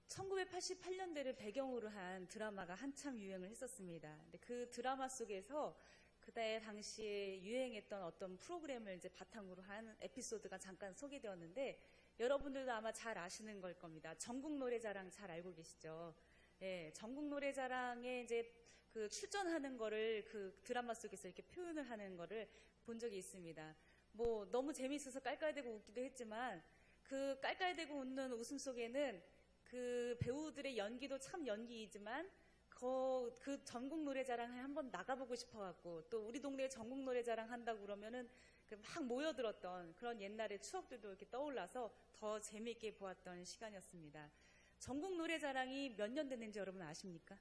1988년대를 배경으로 한 드라마가 한참 유행을 했었습니다. 근데 그 드라마 속에서 그때 당시에 유행했던 어떤 프로그램을 이제 바탕으로 한 에피소드가 잠깐 소개되었는데, 여러분들도 아마 잘 아시는 걸 겁니다. 전국 노래자랑 잘 알고 계시죠? 예, 전국 노래자랑에 이제 그 출전하는 거를 그 드라마 속에서 이렇게 표현을 하는 거를 본 적이 있습니다. 뭐 너무 재미있어서 깔깔대고 웃기도 했지만, 그 깔깔대고 웃는 웃음 속에는 그 배우들의 연기도 참 연기이지만 그 전국 노래자랑에 한번 나가보고 싶어갖고, 또 우리 동네에 전국 노래자랑 한다고 그러면은 막 모여들었던 그런 옛날의 추억들도 이렇게 떠올라서 더 재미있게 보았던 시간이었습니다. 전국 노래자랑이 몇 년 됐는지 여러분 아십니까?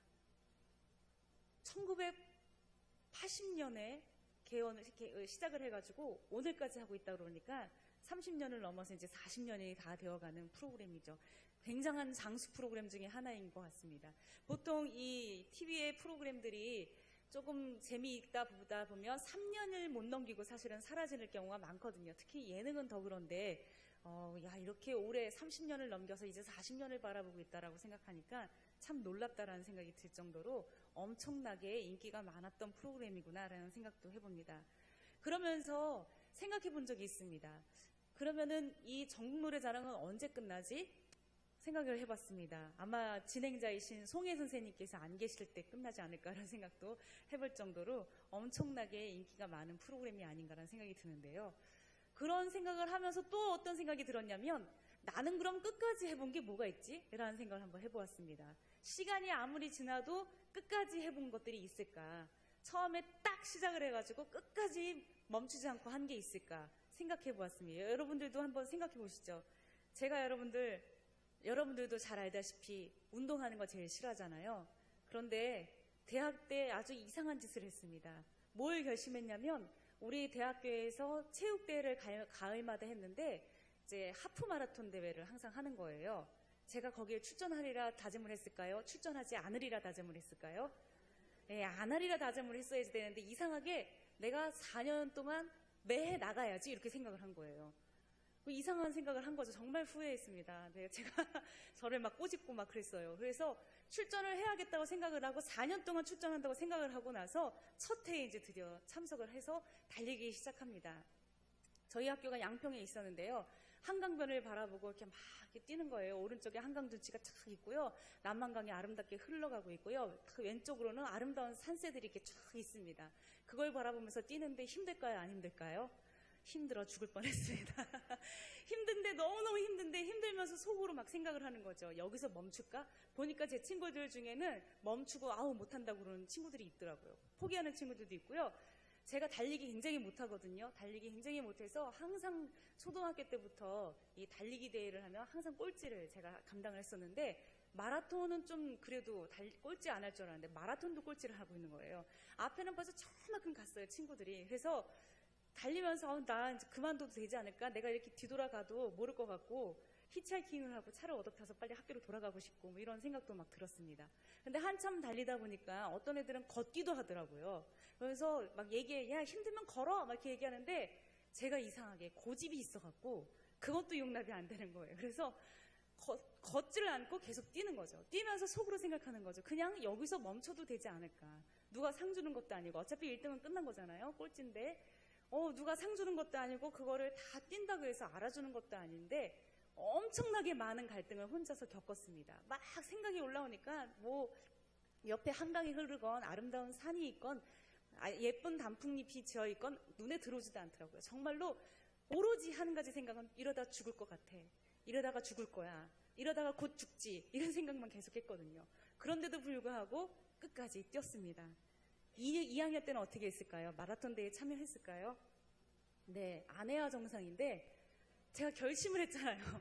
1980년에 시작을 해가지고 오늘까지 하고 있다 그러니까 30년을 넘어서 이제 40년이 다 되어가는 프로그램이죠. 굉장한 장수 프로그램 중에 하나인 것 같습니다. 보통 이 TV의 프로그램들이 조금 재미있다 보다 보면 3년을 못 넘기고 사실은 사라지는 경우가 많거든요. 특히 예능은 더 그런데 야, 이렇게 올해 30년을 넘겨서 이제 40년을 바라보고 있다라고 생각하니까 참 놀랍다라는 생각이 들 정도로 엄청나게 인기가 많았던 프로그램이구나라는 생각도 해봅니다. 그러면서 생각해 본 적이 있습니다. 그러면은 이 전국 노래자랑은 언제 끝나지? 생각을 해봤습니다. 아마 진행자이신 송혜 선생님께서 안 계실 때 끝나지 않을까라는 생각도 해볼 정도로 엄청나게 인기가 많은 프로그램이 아닌가라는 생각이 드는데요. 그런 생각을 하면서 또 어떤 생각이 들었냐면, 나는 그럼 끝까지 해본 게 뭐가 있지? 라는 생각을 한번 해보았습니다. 시간이 아무리 지나도 끝까지 해본 것들이 있을까? 처음에 딱 시작을 해가지고 끝까지 멈추지 않고 한 게 있을까? 생각해 보았습니다. 여러분들도 한번 생각해 보시죠. 제가 여러분들도 잘 알다시피 운동하는 거 제일 싫어하잖아요. 그런데 대학 때 아주 이상한 짓을 했습니다. 뭘 결심했냐면, 우리 대학교에서 체육대회를 가을마다 했는데 이제 하프 마라톤 대회를 항상 하는 거예요. 제가 거기에 출전하리라 다짐을 했을까요? 출전하지 않으리라 다짐을 했을까요? 네, 안 하리라 다짐을 했어야 되는데 이상하게 내가 4년 동안 매해 나가야지 이렇게 생각을 한 거예요. 이상한 생각을 한 거죠. 정말 후회했습니다. 네, 제가 저를 막 꼬집고 막 그랬어요. 그래서 출전을 해야겠다고 생각을 하고 4년 동안 출전한다고 생각을 하고 나서 첫 해에 이제 드디어 참석을 해서 달리기 시작합니다. 저희 학교가 양평에 있었는데요. 한강변을 바라보고 이렇게 막 이렇게 뛰는 거예요. 오른쪽에 한강 둔치가 쫙 있고요. 남한강이 아름답게 흘러가고 있고요. 그 왼쪽으로는 아름다운 산새들이 이렇게 쫙 있습니다. 그걸 바라보면서 뛰는데 힘들까요? 안 힘들까요? 힘들어 죽을 뻔했습니다. 힘든데, 너무너무 힘든데, 힘들면서 속으로 막 생각을 하는 거죠. 여기서 멈출까? 보니까 제 친구들 중에는 멈추고 아우 못한다고 그러는 친구들이 있더라고요. 포기하는 친구들도 있고요. 제가 달리기 굉장히 못하거든요. 달리기 굉장히 못해서 항상 초등학교 때부터 이 달리기 대회를 하면 항상 꼴찌를 제가 감당을 했었는데, 마라톤은 좀 그래도 꼴찌 안 할 줄 알았는데 마라톤도 꼴찌를 하고 있는 거예요. 앞에는 벌써 저만큼 갔어요, 친구들이. 그래서 달리면서 나 이제 그만둬도 되지 않을까? 내가 이렇게 뒤돌아가도 모를 것 같고 히치하이킹을 하고 차를 얻어타서 빨리 학교로 돌아가고 싶고 뭐 이런 생각도 막 들었습니다. 근데 한참 달리다 보니까 어떤 애들은 걷기도 하더라고요. 그래서 막 야 힘들면 걸어 막 이렇게 얘기하는데 제가 이상하게 고집이 있어갖고 그것도 용납이 안 되는 거예요. 그래서 걷지를 않고 계속 뛰는 거죠. 뛰면서 속으로 생각하는 거죠. 그냥 여기서 멈춰도 되지 않을까? 누가 상 주는 것도 아니고 어차피 1등은 끝난 거잖아요. 꼴찌인데 누가 상 주는 것도 아니고 그거를 다 뛴다고 해서 알아주는 것도 아닌데 엄청나게 많은 갈등을 혼자서 겪었습니다. 막 생각이 올라오니까 뭐 옆에 한강이 흐르건 아름다운 산이 있건 예쁜 단풍잎이 지어있건 눈에 들어오지도 않더라고요. 정말로 오로지 한 가지 생각은 이러다 죽을 것 같아. 이러다가 죽을 거야. 이러다가 곧 죽지. 이런 생각만 계속했거든요. 그런데도 불구하고 끝까지 뛰었습니다. 2학년 때는 어떻게 했을까요? 마라톤 대회에 참여했을까요? 네, 아내와 정상인데 제가 결심을 했잖아요.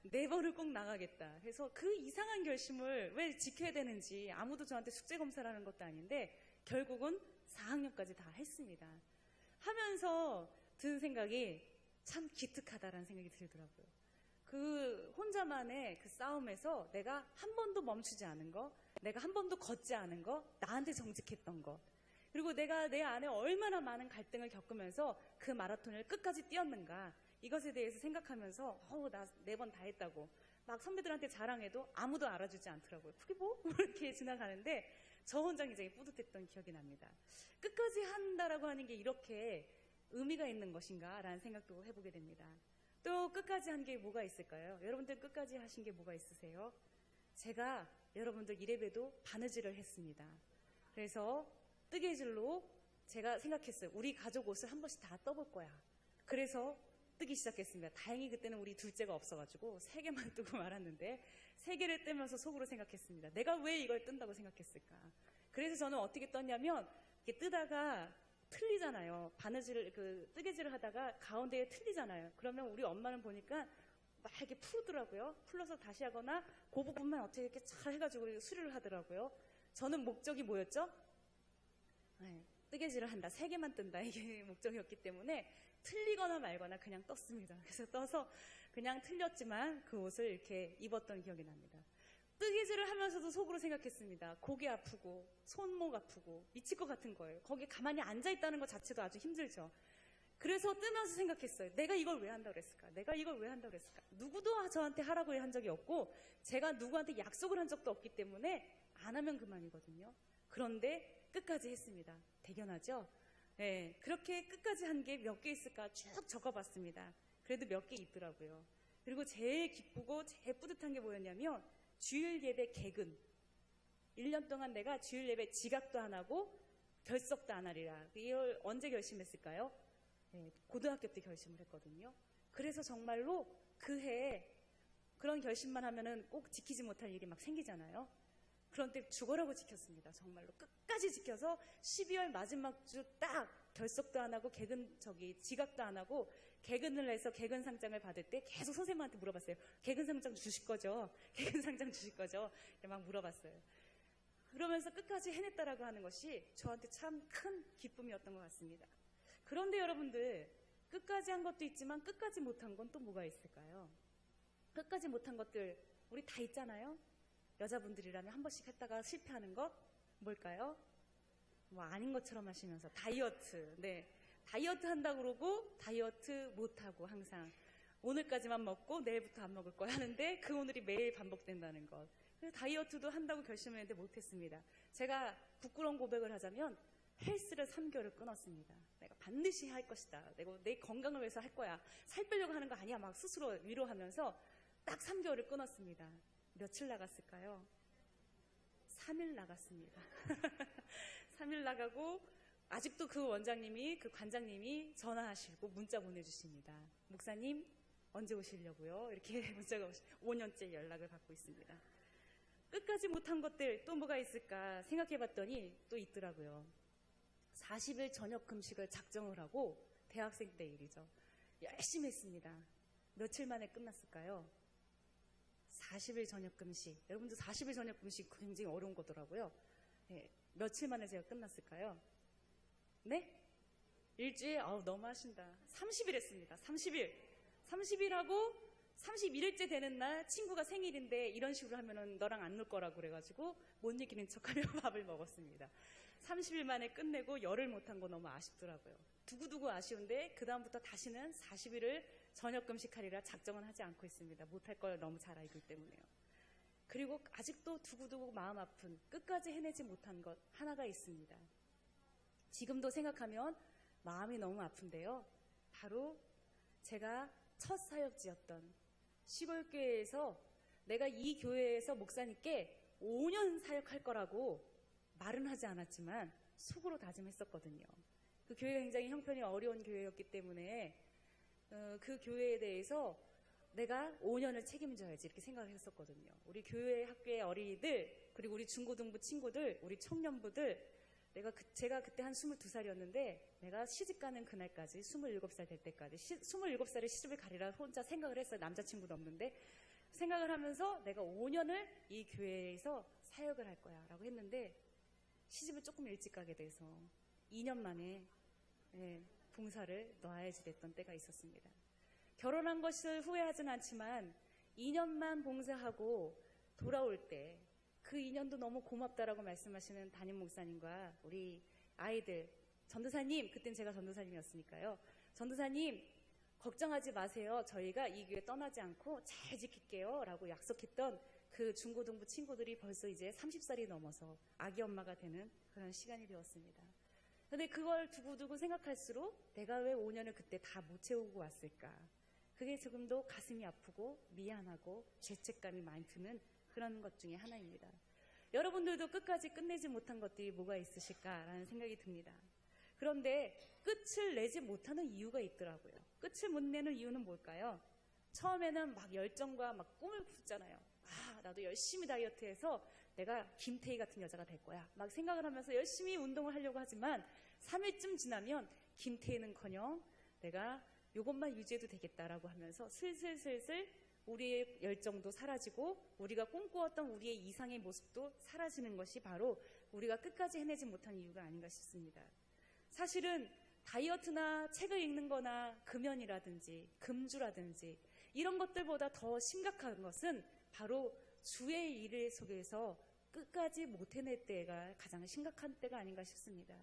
4번을 꼭 나가겠다. 그래서 그 이상한 결심을 왜 지켜야 되는지 아무도 저한테 숙제 검사를 하는 것도 아닌데 결국은 4학년까지 다 했습니다. 하면서 든 생각이 참 기특하다라는 생각이 들더라고요. 그 혼자만의 그 싸움에서 내가 한 번도 멈추지 않은 거, 내가 한 번도 걷지 않은 거, 나한테 정직했던 거, 그리고 내가 내 안에 얼마나 많은 갈등을 겪으면서 그 마라톤을 끝까지 뛰었는가, 이것에 대해서 생각하면서 나 4번 다 했다고 막 선배들한테 자랑해도 아무도 알아주지 않더라고요. 그게 뭐? 이렇게 지나가는데 저 혼자 굉장히 뿌듯했던 기억이 납니다. 끝까지 한다라고 하는 게 이렇게 의미가 있는 것인가 라는 생각도 해보게 됩니다. 또 끝까지 한 게 뭐가 있을까요? 여러분들 끝까지 하신 게 뭐가 있으세요? 제가 여러분들 이래봬도 바느질을 했습니다. 그래서 뜨개질로 제가 생각했어요. 우리 가족 옷을 한 번씩 다 떠볼 거야. 그래서 뜨기 시작했습니다. 다행히 그때는 우리 둘째가 없어가지고 3개만 뜨고 말았는데 3개를 뜨면서 속으로 생각했습니다. 내가 왜 이걸 뜬다고 생각했을까? 그래서 저는 어떻게 떴냐면 이렇게 뜨다가 틀리잖아요. 바느질을 뜨개질을 하다가 가운데에 틀리잖아요. 그러면 우리 엄마는 보니까 막 이렇게 풀더라고요. 풀러서 다시 하거나 그 부분만 어떻게 이렇게 잘 해가지고 수리를 하더라고요. 저는 목적이 뭐였죠? 네, 뜨개질을 한다. 3개만 뜬다. 이게 목적이었기 때문에 틀리거나 말거나 그냥 떴습니다. 그래서 떠서 그냥 틀렸지만 그 옷을 이렇게 입었던 기억이 납니다. 뜨개질을 하면서도 속으로 생각했습니다. 고개 아프고 손목 아프고 미칠 것 같은 거예요. 거기에 가만히 앉아있다는 것 자체도 아주 힘들죠. 그래서 뜨면서 생각했어요. 내가 이걸 왜 한다고 그랬을까? 내가 이걸 왜 한다고 그랬을까? 누구도 저한테 하라고 한 적이 없고 제가 누구한테 약속을 한 적도 없기 때문에 안 하면 그만이거든요. 그런데 끝까지 했습니다. 대견하죠? 네, 그렇게 끝까지 한 게 몇 개 있을까 쭉 적어봤습니다. 그래도 몇 개 있더라고요. 그리고 제일 기쁘고 제일 뿌듯한 게 뭐였냐면 주일 예배 개근. 1년 동안 내가 주일 예배 지각도 안 하고 결석도 안 하리라. 이걸 언제 결심했을까요? 네, 고등학교 때 결심을 했거든요. 그래서 정말로 그 해에 그런 결심만 하면은 꼭 지키지 못할 일이 막 생기잖아요. 그런데 죽어라고 지켰습니다. 정말로 끝까지 지켜서 12월 마지막 주 딱 결석도 안 하고 지각도 안 하고 개근을 해서 개근 상장을 받을 때 계속 선생님한테 물어봤어요. 개근 상장 주실 거죠? 개근 상장 주실 거죠? 이렇게 막 물어봤어요. 그러면서 끝까지 해냈다라고 하는 것이 저한테 참 큰 기쁨이었던 것 같습니다. 그런데 여러분들 끝까지 한 것도 있지만 끝까지 못한 건 또 뭐가 있을까요? 끝까지 못한 것들 우리 다 있잖아요. 여자분들이라면 한 번씩 했다가 실패하는 것 뭘까요? 뭐 아닌 것처럼 하시면서 다이어트. 네, 다이어트 한다고 그러고 다이어트 못하고 항상 오늘까지만 먹고 내일부터 안 먹을 거야 하는데 그 오늘이 매일 반복된다는 것. 그래서 다이어트도 한다고 결심했는데 못했습니다. 제가 부끄러운 고백을 하자면 헬스를 3개월을 끊었습니다. 내가 반드시 할 것이다. 내가 내 건강을 위해서 할 거야. 살 빼려고 하는 거 아니야. 막 스스로 위로하면서 딱 3개월을 끊었습니다. 며칠 나갔을까요? 3일 나갔습니다. 3일 나가고 아직도 그 원장님이, 그 관장님이 전화하시고 문자 보내주십니다. 목사님 언제 오시려고요? 이렇게 문자가 5년째 연락을 받고 있습니다. 끝까지 못한 것들 또 뭐가 있을까 생각해봤더니 또 있더라고요. 40일 저녁 금식을 작정을 하고 대학생 때 일이죠. 열심히 했습니다. 며칠 만에 끝났을까요? 40일 저녁 금식. 여러분들 40일 저녁 금식 굉장히 어려운 거더라고요. 네, 며칠 만에 제가 끝났을까요? 네? 일주일? 너무 하신다. 30일 했습니다. 30일 하고 31일째 되는 날 친구가 생일인데 이런 식으로 하면은 너랑 안 놀 거라고 그래가지고 못 이기는 척하며 밥을 먹었습니다. 30일 만에 끝내고 열흘 못한 거 너무 아쉽더라고요. 두고두고 아쉬운데 그 다음부터 다시는 40일을 저녁 금식하리라 작정은 하지 않고 있습니다. 못할 걸 너무 잘 알기 때문에요. 그리고 아직도 두고두고 마음 아픈 끝까지 해내지 못한 것 하나가 있습니다. 지금도 생각하면 마음이 너무 아픈데요. 바로 제가 첫 사역지였던 시골교회에서 내가 이 교회에서 목사님께 5년 사역할 거라고 말은 하지 않았지만 속으로 다짐했었거든요. 그 교회가 굉장히 형편이 어려운 교회였기 때문에 그 교회에 대해서 내가 5년을 책임져야지 이렇게 생각을 했었거든요. 우리 교회 학교의 어린이들 그리고 우리 중고등부 친구들 우리 청년부들 제가 그때 한 22살이었는데 내가 시집가는 그날까지 27살 될 때까지 27살에 시집을 가리라 혼자 생각을 했어요. 남자친구도 없는데 생각을 하면서 내가 5년을 이 교회에서 사역을 할 거야 라고 했는데 시집을 조금 일찍 가게 돼서 2년 만에 봉사를 놔야지 됐던 때가 있었습니다. 결혼한 것을 후회하진 않지만 2년만 봉사하고 돌아올 때 그 2년도 너무 고맙다라고 말씀하시는 담임 목사님과 우리 아이들 전도사님, 그땐 제가 전도사님이었으니까요. 전도사님 걱정하지 마세요. 저희가 이 교회 떠나지 않고 잘 지킬게요. 라고 약속했던 그 중고등부 친구들이 벌써 이제 30살이 넘어서 아기 엄마가 되는 그런 시간이 되었습니다. 근데 그걸 두고두고 생각할수록 내가 왜 5년을 그때 다 못 채우고 왔을까? 그게 조금도 가슴이 아프고 미안하고 죄책감이 많이 드는 그런 것 중에 하나입니다. 여러분들도 끝까지 끝내지 못한 것들이 뭐가 있으실까라는 생각이 듭니다. 그런데 끝을 내지 못하는 이유가 있더라고요. 끝을 못 내는 이유는 뭘까요? 처음에는 막 열정과 막 꿈을 품잖아요. 나도 열심히 다이어트해서 내가 김태희 같은 여자가 될 거야. 막 생각을 하면서 열심히 운동을 하려고 하지만 3일쯤 지나면 김태희는커녕 내가 이것만 유지해도 되겠다라고 하면서 슬슬 우리의 열정도 사라지고 우리가 꿈꾸었던 우리의 이상의 모습도 사라지는 것이 바로 우리가 끝까지 해내지 못한 이유가 아닌가 싶습니다. 사실은 다이어트나 책을 읽는 거나 금연이라든지 금주라든지 이런 것들보다 더 심각한 것은 바로 주의 일 속에서 끝까지 못 해낼 때가 가장 심각한 때가 아닌가 싶습니다.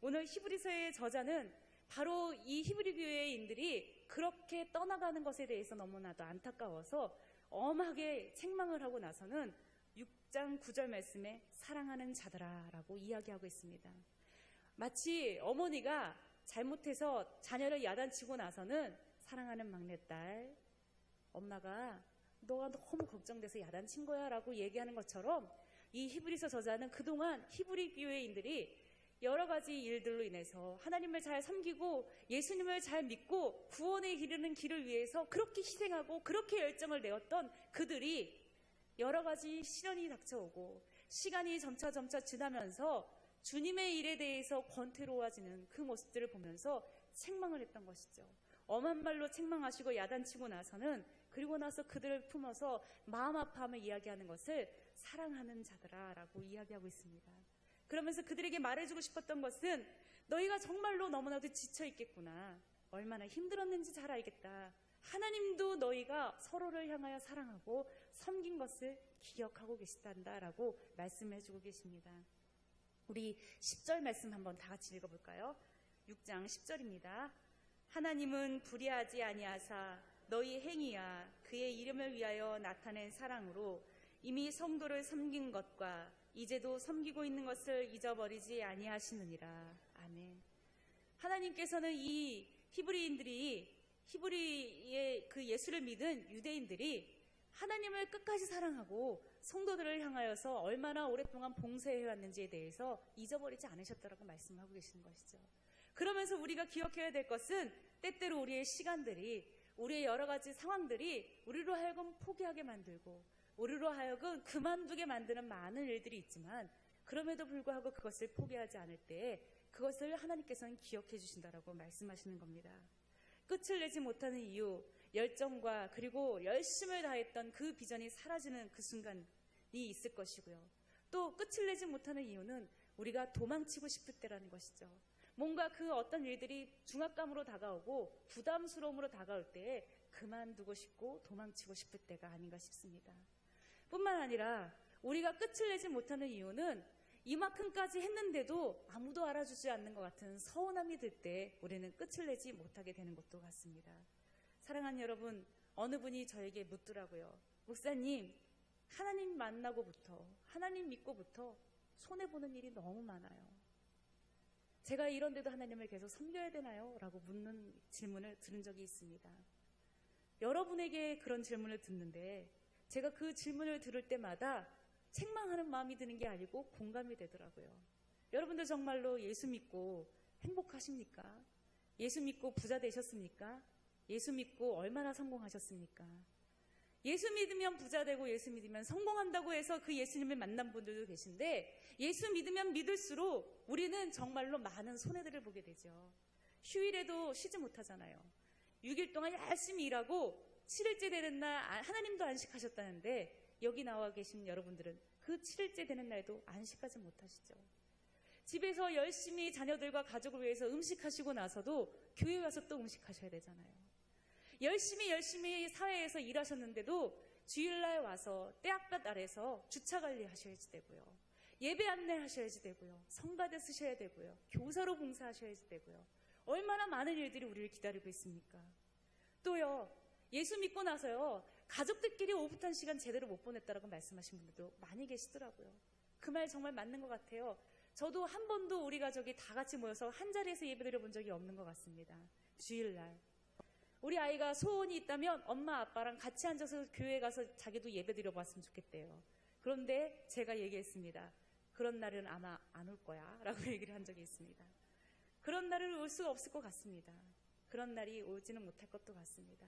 오늘 히브리서의 저자는 바로 이 히브리 교회인들이 그렇게 떠나가는 것에 대해서 너무나도 안타까워서 엄하게 책망을 하고 나서는 6장 9절 말씀에 사랑하는 자들아 라고 이야기하고 있습니다. 마치 어머니가 잘못해서 자녀를 야단치고 나서는 사랑하는 막내딸, 엄마가 너가 너무 걱정돼서 야단친 거야 라고 얘기하는 것처럼 이 히브리서 저자는 그동안 히브리 교회인들이 여러 가지 일들로 인해서 하나님을 잘 섬기고 예수님을 잘 믿고 구원에 이르는 길을 위해서 그렇게 희생하고 그렇게 열정을 내었던 그들이 여러 가지 시련이 닥쳐오고 시간이 점차 지나면서 주님의 일에 대해서 권태로워지는 그 모습들을 보면서 책망을 했던 것이죠. 엄한 말로 책망하시고 야단치고 나서는 그리고 나서 그들을 품어서 마음 아파함을 이야기하는 것을 사랑하는 자들아 라고 이야기하고 있습니다. 그러면서 그들에게 말해주고 싶었던 것은 너희가 정말로 너무나도 지쳐있겠구나. 얼마나 힘들었는지 잘 알겠다. 하나님도 너희가 서로를 향하여 사랑하고 섬긴 것을 기억하고 계시단다 라고 말씀해주고 계십니다. 우리 10절 말씀 한번 다 같이 읽어볼까요? 6장 10절입니다. 하나님은 불의하지 아니하사 너희 행위야 그의 이름을 위하여 나타낸 사랑으로 이미 성도를 섬긴 것과 이제도 섬기고 있는 것을 잊어버리지 아니하시느니라. 아멘. 하나님께서는 이 히브리의 그 예수를 믿은 유대인들이 하나님을 끝까지 사랑하고 성도들을 향하여서 얼마나 오랫동안 봉사해왔는지에 대해서 잊어버리지 않으셨다라고 말씀하고 계시는 것이죠. 그러면서 우리가 기억해야 될 것은 때때로 우리의 시간들이 우리의 여러 가지 상황들이 우리로 하여금 포기하게 만들고 우리로 하여금 그만두게 만드는 많은 일들이 있지만 그럼에도 불구하고 그것을 포기하지 않을 때 그것을 하나님께서는 기억해 주신다라고 말씀하시는 겁니다. 끝을 내지 못하는 이유, 열정과 그리고 열심을 다했던 그 비전이 사라지는 그 순간이 있을 것이고요. 또 끝을 내지 못하는 이유는 우리가 도망치고 싶을 때라는 것이죠. 뭔가 그 어떤 일들이 중압감으로 다가오고 부담스러움으로 다가올 때에 그만두고 싶고 도망치고 싶을 때가 아닌가 싶습니다. 뿐만 아니라 우리가 끝을 내지 못하는 이유는 이만큼까지 했는데도 아무도 알아주지 않는 것 같은 서운함이 들 때 우리는 끝을 내지 못하게 되는 것도 같습니다. 사랑하는 여러분, 어느 분이 저에게 묻더라고요. 목사님, 하나님 만나고부터 하나님 믿고부터 손해보는 일이 너무 많아요. 제가 이런데도 하나님을 계속 섬겨야 되나요? 라고 묻는 질문을 들은 적이 있습니다. 여러분에게 그런 질문을 듣는데 제가 그 질문을 들을 때마다 책망하는 마음이 드는 게 아니고 공감이 되더라고요. 여러분들 정말로 예수 믿고 행복하십니까? 예수 믿고 부자 되셨습니까? 예수 믿고 얼마나 성공하셨습니까? 예수 믿으면 부자 되고 예수 믿으면 성공한다고 해서 그 예수님을 만난 분들도 계신데 예수 믿으면 믿을수록 우리는 정말로 많은 손해들을 보게 되죠. 휴일에도 쉬지 못하잖아요. 6일 동안 열심히 일하고 7일째 되는 날 하나님도 안식하셨다는데 여기 나와 계신 여러분들은 그 7일째 되는 날도 안식하지 못하시죠. 집에서 열심히 자녀들과 가족을 위해서 음식하시고 나서도 교회 와서 또 음식하셔야 되잖아요. 열심히 사회에서 일하셨는데도 주일날 와서 떼약볕 아래서 주차 관리하셔야지 되고요. 예배 안내하셔야지 되고요. 성가대 쓰셔야 되고요. 교사로 봉사하셔야지 되고요. 얼마나 많은 일들이 우리를 기다리고 있습니까? 또요, 예수 믿고 나서요, 가족들끼리 오붓한 시간 제대로 못 보냈다라고 말씀하신 분들도 많이 계시더라고요. 그 말 정말 맞는 것 같아요. 저도 한 번도 우리 가족이 다 같이 모여서 한 자리에서 예배드려 본 적이 없는 것 같습니다. 주일날 우리 아이가 소원이 있다면 엄마 아빠랑 같이 앉아서 교회 가서 자기도 예배드려 봤으면 좋겠대요. 그런데 제가 얘기했습니다. 그런 날은 아마 안 올 거야 라고 얘기를 한 적이 있습니다. 그런 날은 올 수가 없을 것 같습니다. 그런 날이 오지는 못할 것도 같습니다.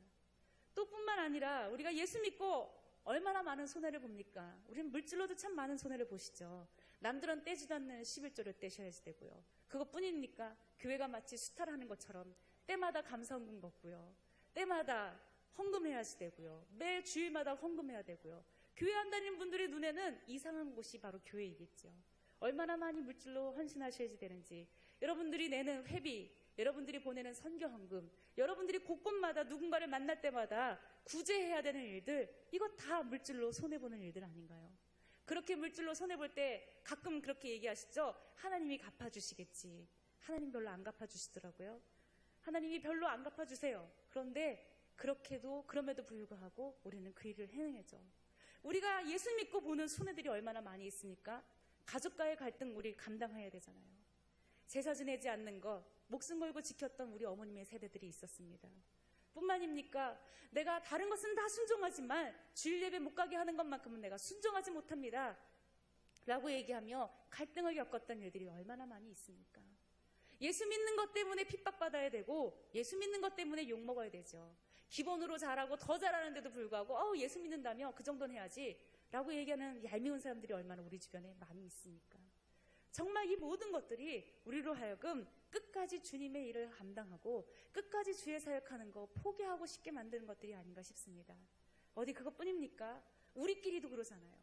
또 뿐만 아니라 우리가 예수 믿고 얼마나 많은 손해를 봅니까? 우리는 물질로도 참 많은 손해를 보시죠. 남들은 떼지도 않는 11조를 떼셔야지 되고요. 그것뿐입니까? 교회가 마치 수탈 하는 것처럼 때마다 감사헌금 걷고요. 때마다 헌금해야지 되고요. 매 주일마다 헌금해야 되고요. 교회 안 다니는 분들의 눈에는 이상한 곳이 바로 교회이겠죠. 얼마나 많이 물질로 헌신하셔야지 되는지, 여러분들이 내는 회비, 여러분들이 보내는 선교헌금, 여러분들이 곳곳마다 누군가를 만날 때마다 구제해야 되는 일들, 이거 다 물질로 손해보는 일들 아닌가요? 그렇게 물질로 손해볼 때 가끔 그렇게 얘기하시죠? 하나님이 갚아주시겠지. 하나님 별로 안 갚아주시더라고요. 하나님이 별로 안 갚아주세요. 그런데 그럼에도 불구하고 우리는 그 일을 해내죠. 우리가 예수 믿고 보는 손해들이 얼마나 많이 있습니까? 가족과의 갈등 우리 감당해야 되잖아요. 제사 지내지 않는 것, 목숨 걸고 지켰던 우리 어머님의 세대들이 있었습니다. 뿐만입니까? 내가 다른 것은 다 순종하지만 주일 예배 못 가게 하는 것만큼은 내가 순종하지 못합니다 라고 얘기하며 갈등을 겪었던 일들이 얼마나 많이 있습니까? 예수 믿는 것 때문에 핍박받아야 되고 예수 믿는 것 때문에 욕먹어야 되죠. 기본으로 잘하고 더 잘하는데도 불구하고 예수 믿는다며 그 정도는 해야지 라고 얘기하는 얄미운 사람들이 얼마나 우리 주변에 많이 있습니까? 정말 이 모든 것들이 우리로 하여금 끝까지 주님의 일을 감당하고 끝까지 주의 사역하는 거 포기하고 싶게 만드는 것들이 아닌가 싶습니다. 어디 그것뿐입니까? 우리끼리도 그러잖아요.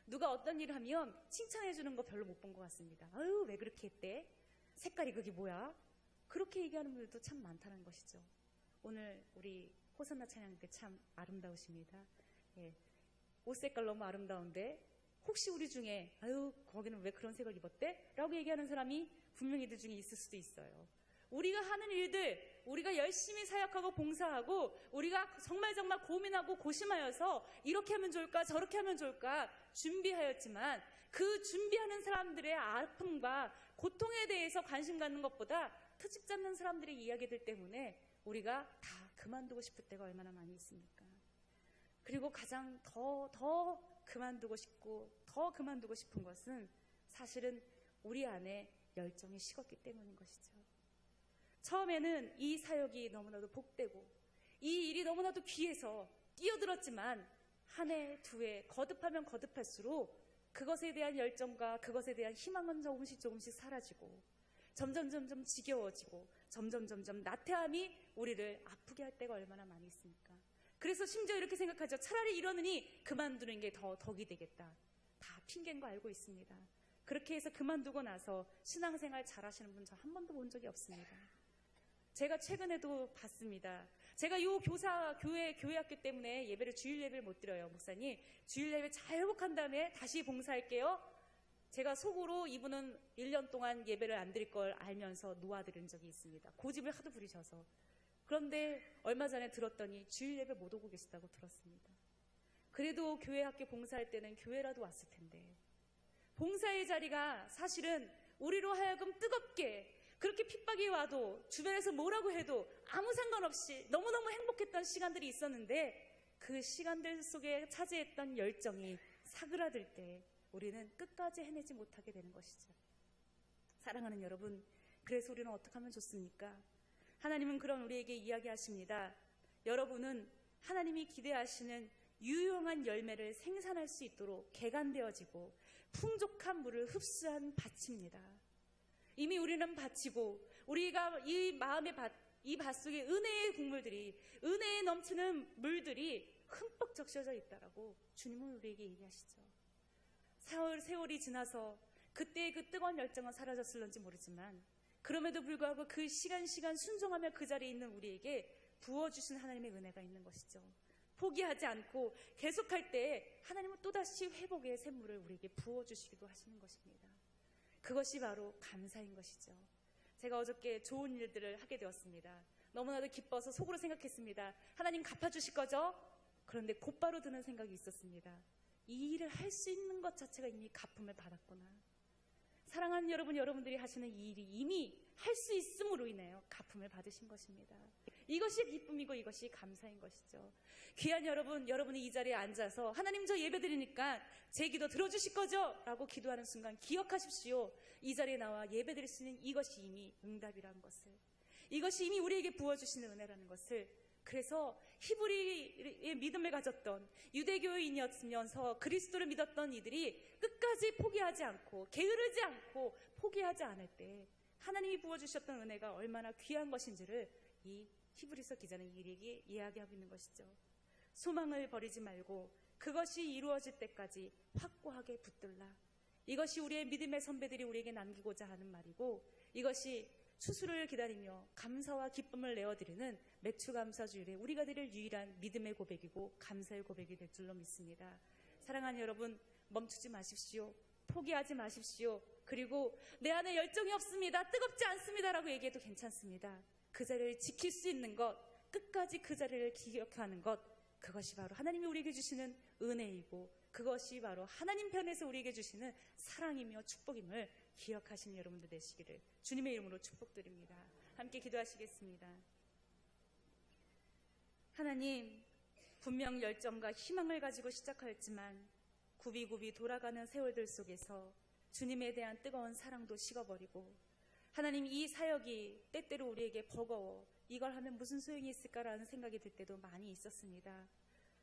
누가 어떤 일을 하면 칭찬해 주는 거 별로 못 본 것 같습니다. 아유, 왜 그렇게 했대? 색깔이 그게 뭐야? 그렇게 얘기하는 분들도 참 많다는 것이죠. 오늘 우리 호산나 찬양님께 참 아름다우십니다. 예, 옷 색깔 너무 아름다운데 혹시 우리 중에 아유 거기는 왜 그런 색을 입었대? 라고 얘기하는 사람이 분명히 이들 중에 있을 수도 있어요. 우리가 하는 일들, 우리가 열심히 사역하고 봉사하고 우리가 정말 고민하고 고심하여서 이렇게 하면 좋을까 저렇게 하면 좋을까 준비하였지만 그 준비하는 사람들의 아픔과 고통에 대해서 관심 갖는 것보다 트집 잡는 사람들의 이야기들 때문에 우리가 다 그만두고 싶을 때가 얼마나 많이 있습니까? 그리고 가장 더 그만두고 싶은 것은 사실은 우리 안에 열정이 식었기 때문인 것이죠. 처음에는 이 사역이 너무나도 복되고 이 일이 너무나도 귀해서 뛰어들었지만 한 해, 두 해 거듭하면 거듭할수록 그것에 대한 열정과 그것에 대한 희망은 조금씩 사라지고 점점 지겨워지고 점점 나태함이 우리를 아프게 할 때가 얼마나 많이 있습니까? 그래서 심지어 이렇게 생각하죠. 차라리 이러느니 그만두는 게 더 덕이 되겠다. 다 핑계인 거 알고 있습니다. 그렇게 해서 그만두고 나서 신앙생활 잘하시는 분 저 한 번도 본 적이 없습니다. 제가 최근에도 봤습니다. 제가 이 교회 학교 때문에 주일 예배를 못 드려요. 목사님, 주일 예배 잘 회복한 다음에 다시 봉사할게요. 제가 속으로 이분은 1년 동안 예배를 안 드릴 걸 알면서 놓아드린 적이 있습니다. 고집을 하도 부리셔서. 그런데 얼마 전에 들었더니 주일 예배 못 오고 계시다고 들었습니다. 그래도 교회 학교 봉사할 때는 교회라도 왔을 텐데 봉사의 자리가 사실은 우리로 하여금 뜨겁게 그렇게 핍박이 와도 주변에서 뭐라고 해도 아무 상관없이 너무너무 행복했던 시간들이 있었는데 그 시간들 속에 차지했던 열정이 사그라들 때 우리는 끝까지 해내지 못하게 되는 것이죠. 사랑하는 여러분, 그래서 우리는 어떻게 하면 좋습니까? 하나님은 그런 우리에게 이야기하십니다. 여러분은 하나님이 기대하시는 유용한 열매를 생산할 수 있도록 개간되어지고 풍족한 물을 흡수한 밭입니다. 이미 우리는 밭이고 우리가 이 마음의 밭, 이 밭 속에 은혜의 국물들이, 은혜에 넘치는 물들이 흠뻑 적셔져 있다라고 주님은 우리에게 얘기하시죠. 세월이 지나서 그때의 그 뜨거운 열정은 사라졌을런지 모르지만 그럼에도 불구하고 그 시간 순종하며 그 자리에 있는 우리에게 부어주신 하나님의 은혜가 있는 것이죠. 포기하지 않고 계속할 때 하나님은 또다시 회복의 샘물을 우리에게 부어주시기도 하시는 것입니다. 그것이 바로 감사인 것이죠. 제가 어저께 좋은 일들을 하게 되었습니다. 너무나도 기뻐서 속으로 생각했습니다. 하나님 갚아주실 거죠? 그런데 곧바로 드는 생각이 있었습니다. 이 일을 할 수 있는 것 자체가 이미 갚음을 받았구나. 사랑하는 여러분, 여러분들이 하시는 이 일이 이미 할 수 있음으로 인하여 갚음을 받으신 것입니다. 이것이 기쁨이고 이것이 감사인 것이죠. 귀한 여러분, 여러분이 이 자리에 앉아서 하나님 저 예배 드리니까 제 기도 들어주실 거죠? 라고 기도하는 순간 기억하십시오. 이 자리에 나와 예배 드릴 수 있는 이것이 이미 응답이라는 것을, 이것이 이미 우리에게 부어주시는 은혜라는 것을. 그래서 히브리의 믿음을 가졌던 유대교인이었으면서 그리스도를 믿었던 이들이 끝까지 포기하지 않고 게으르지 않고 포기하지 않을 때 하나님이 부어주셨던 은혜가 얼마나 귀한 것인지를 이 히브리서 기자는 이에게 이야기하고 있는 것이죠. 소망을 버리지 말고 그것이 이루어질 때까지 확고하게 붙들라. 이것이 우리의 믿음의 선배들이 우리에게 남기고자 하는 말이고, 이것이 추수를 기다리며 감사와 기쁨을 내어드리는 매추감사주일에 우리가 드릴 유일한 믿음의 고백이고 감사의 고백이 될 줄로 믿습니다. 사랑하는 여러분, 멈추지 마십시오. 포기하지 마십시오. 그리고 내 안에 열정이 없습니다, 뜨겁지 않습니다 라고 얘기해도 괜찮습니다. 그 자리를 지킬 수 있는 것, 끝까지 그 자리를 기억하는 것, 그것이 바로 하나님이 우리에게 주시는 은혜이고 그것이 바로 하나님 편에서 우리에게 주시는 사랑이며 축복임을 기억하시는 여러분들 되시기를 주님의 이름으로 축복드립니다. 함께 기도하시겠습니다. 하나님, 분명 열정과 희망을 가지고 시작하였지만 굽이굽이 돌아가는 세월들 속에서 주님에 대한 뜨거운 사랑도 식어버리고, 하나님, 이 사역이 때때로 우리에게 버거워 이걸 하면 무슨 소용이 있을까라는 생각이 들 때도 많이 있었습니다.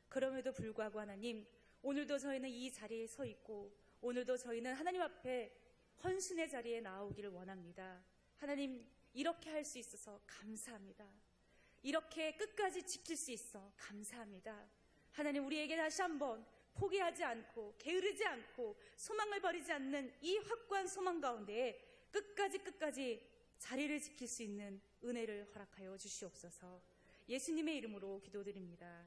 그럼에도 불구하고 하나님, 오늘도 저희는 이 자리에 서 있고 오늘도 저희는 하나님 앞에 헌신의 자리에 나오기를 원합니다. 하나님, 이렇게 할 수 있어서 감사합니다. 이렇게 끝까지 지킬 수 있어 감사합니다. 하나님, 우리에게 다시 한번 포기하지 않고 게으르지 않고 소망을 버리지 않는 이 확고한 소망 가운데에 끝까지 자리를 지킬 수 있는 은혜를 허락하여 주시옵소서. 예수님의 이름으로 기도드립니다.